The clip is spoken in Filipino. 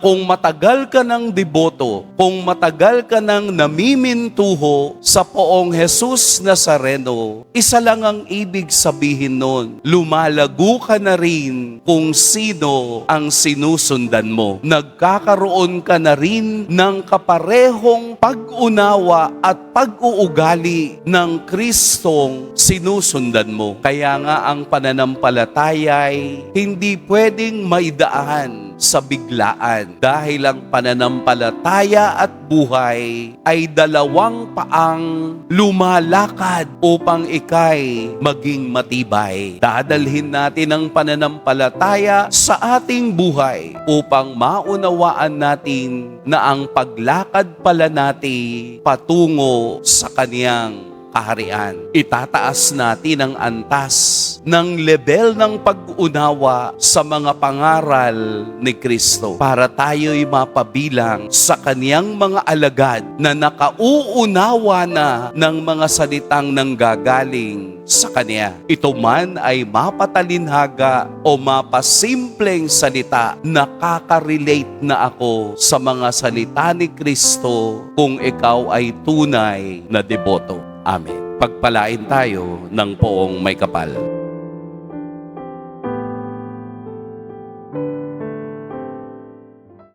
Kung matagal ka ng deboto, kung matagal ka ng namimintuho sa poong Jesus Nazareno, isa lang ang ibig sabihin nun. Lumalago ka na rin kung sino ang sinusundan mo. Nagkakaroon ka na rin ng kaparehong pag-unawa at pag-uugali ng Kristong sinusundan mo. Kaya nga ang pananampalataya ay hindi pwedeng maidaan sa biglaan dahil ang pananampalataya at buhay ay dalawang paang lumalakad upang ikay maging matibay. Dadalhin natin ang pananampalataya sa ating buhay upang maunawaan natin na ang paglakad pala natin patungo sa Kaniyang kaharian. Itataas natin ang antas ng level ng pag-unawa sa mga pangaral ni Kristo para tayo'y mapabilang sa Kaniyang mga alagad na nakauunawa na ng mga salitang nanggagaling sa Kaniya. Ito man ay mapatalinhaga o mapasimpleng salita, nakaka-relate na ako sa mga salita ni Kristo kung ikaw ay tunay na deboto. Amen. Pagpalain tayo ng poong may kapal.